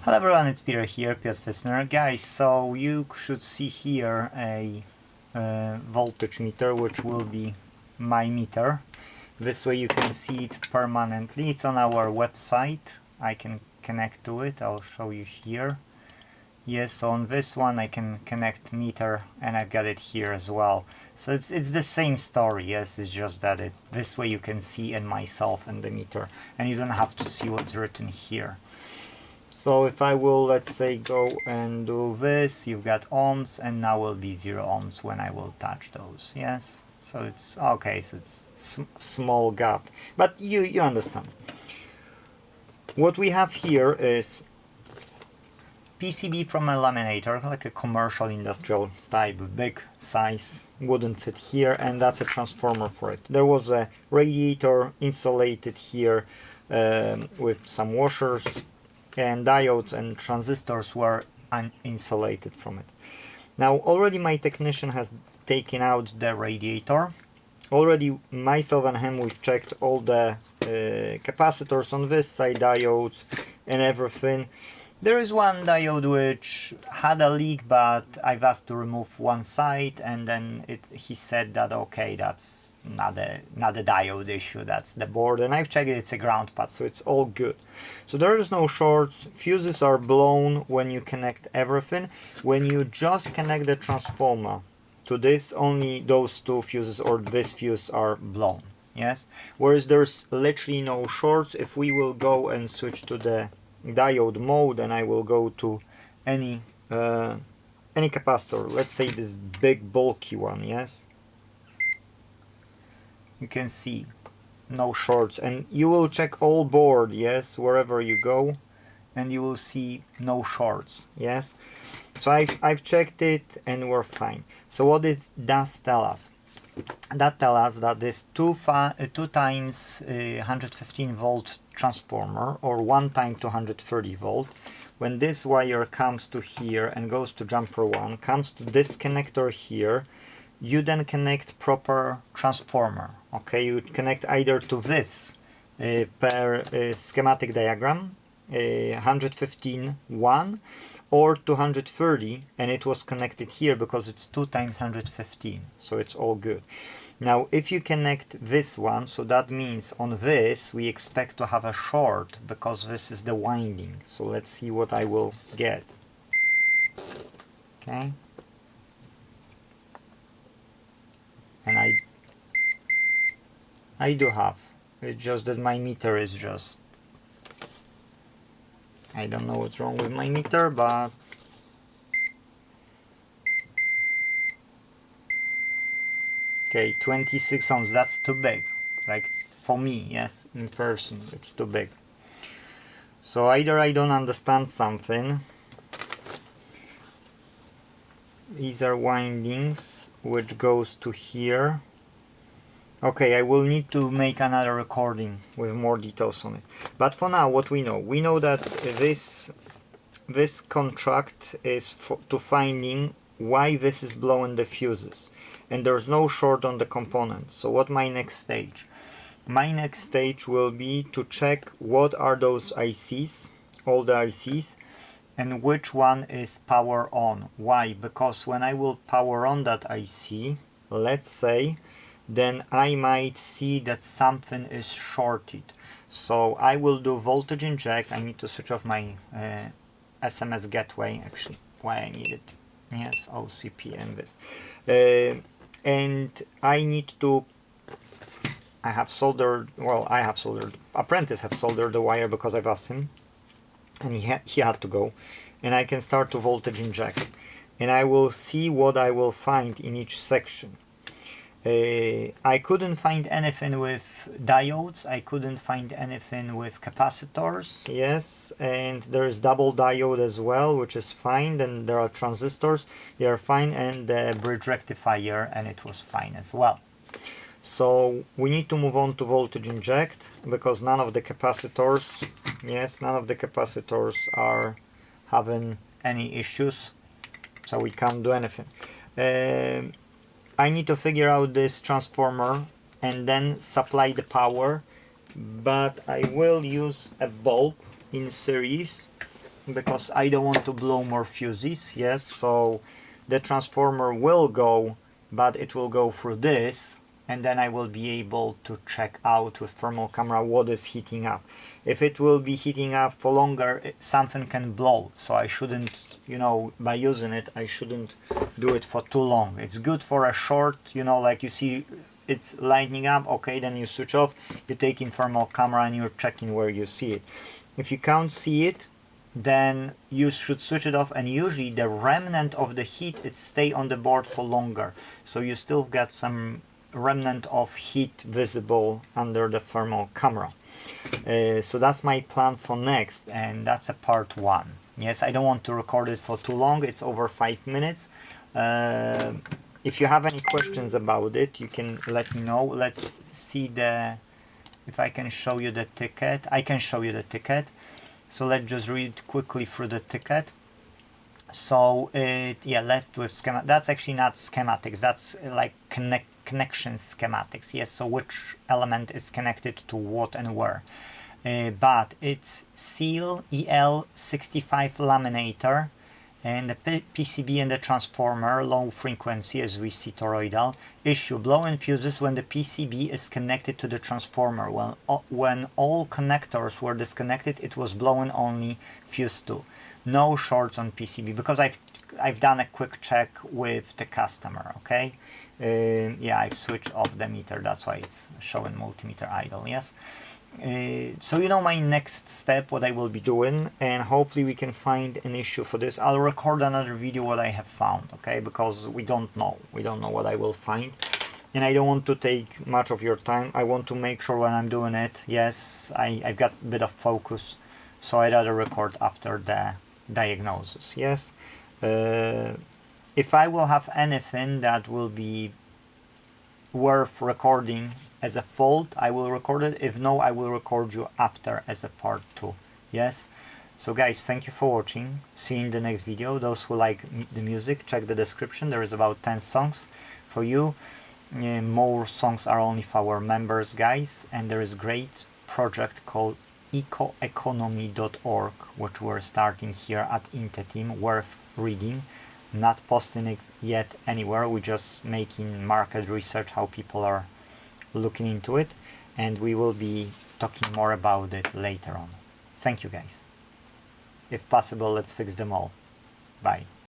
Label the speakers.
Speaker 1: Hello everyone, it's Peter here, Piotr Fissner. Guys, so you should see here a voltage meter, which will be my meter. This way you can see it permanently. It's on our website. I can connect to it. I'll show you here. Yes, so on this one I can connect meter, and I've got it here as well. So it's the same story. Yes, it's just that this way you can see and myself and the meter, and you don't have to see what's written here. So if I will, let's say, go and do this, you've got ohms, and now will be 0 ohms when I will touch those. Yes, so it's okay, so it's small gap, but you understand. What we have here is PCB from a laminator, like a commercial industrial type, big size, wouldn't fit here, and that's a transformer for it. There was a radiator insulated here with some washers, and diodes and transistors were uninsulated from it. Now already my technician has taken out the radiator. Already myself and him, we've checked all the capacitors on this side, diodes and everything. There is one diode which had a leak, but I've asked to remove one side, and then he said that okay, that's not a diode issue, that's the board, and I've checked it, it's a ground path, so it's all good. So there is no shorts. Fuses are blown when you connect everything. When you just connect the transformer to this, only those two fuses or this fuse are blown. Yes, whereas there's literally no shorts. If we will go and switch to the diode mode, and I will go to any capacitor, let's say this big bulky one, yes, you can see no shorts, and you will check all board, yes, wherever you go, and you will see no shorts. Yes, so I've checked it and we're fine. So what it does tell us? That tells us that this 2 times 115 volt transformer, or 1 time 230 volt, when this wire comes to here and goes to jumper 1, comes to this connector here, you then connect proper transformer. Okay, you connect either to this per schematic diagram 115 1, or 230, and it was connected here because it's 2 times 115, so it's all good. Now if you connect this one, so that means on this we expect to have a short because this is the winding. So let's see what I will get. Okay, and I do have, it's just that my meter is just, I don't know what's wrong with my meter, but okay, 26 ohms, that's too big. Like for me, yes, in person, it's too big. So either I don't understand something. These are windings which goes to here. Okay, I will need to make another recording with more details on it. But for now, what we know that this contract is to finding why this is blowing the fuses, and there's no short on the components. So what my next stage? My next stage will be to check what are those ICs, all the ICs, and which one is power on. Why? Because when I will power on that IC, let's say, then I might see that something is shorted. So I will do voltage inject. I need to switch off my SMS gateway, actually, why I need it. Yes, OCP and this. And I need to, I have soldered, apprentice have soldered the wire because I've asked him, and he had to go. And I can start to voltage inject. And I will see what I will find in each section. I couldn't find anything with diodes, I couldn't find anything with capacitors, yes, and there is double diode as well, which is fine. Then there are transistors, they are fine, and the bridge rectifier, and it was fine as well. So we need to move on to voltage inject, because none of the capacitors, yes, none of the capacitors are having any issues, so we can't do anything. I need to figure out this transformer and then supply the power, but I will use a bulb in series because I don't want to blow more fuses. Yes, so the transformer will go, but it will go through this, and then I will be able to check out with thermal camera what is heating up. If it will be heating up for longer, something can blow, so I shouldn't, you know, by using it, I shouldn't do it for too long. It's good for a short, you know, like you see it's lighting up, okay, then you switch off, you take in thermal camera and you're checking where you see it. If you can't see it, then you should switch it off, and usually the remnant of the heat is stay on the board for longer, so you still got some remnant of heat visible under the thermal camera. So that's my plan for next, and that's a part 1. Yes, I don't want to record it for too long, it's over 5 minutes. If you have any questions about it, you can let me know. Let's see if I can show you the ticket. I can show you the ticket. So let's just read quickly through the ticket. So yeah, left with schema. That's actually not schematics. That's like connection schematics. Yes. So which element is connected to what and where. But it's seal EL65 laminator, and the PCB and the transformer, low frequency as we see toroidal. Issue: blow-in fuses when the PCB is connected to the transformer. When all connectors were disconnected, it was blown only fuse 2. No shorts on PCB, because I've done a quick check with the customer, okay? Yeah, I've switched off the meter, that's why it's showing multimeter idle, yes? So you know my next step, what I will be doing, and hopefully we can find an issue for this. I'll record another video what I have found, okay, because we don't know what I will find, and I don't want to take much of your time. I want to make sure when I'm doing it, yes, I've got a bit of focus, so I'd rather record after the diagnosis. Yes, if I will have anything that will be worth recording as a fault, I will record it. If no, I will record you after as a part 2. Yes, so guys, thank you for watching. See you in the next video. Those who like the music, check the description. There is about 10 songs for you. More songs are only for our members, guys, and there is great project called ecoeconomy.org, which we're starting here at Inte.Team, worth reading. Not posting it yet anywhere, we're just making market research, how people are looking into it, and we will be talking more about it later on. Thank you guys. If possible, let's fix them all. Bye.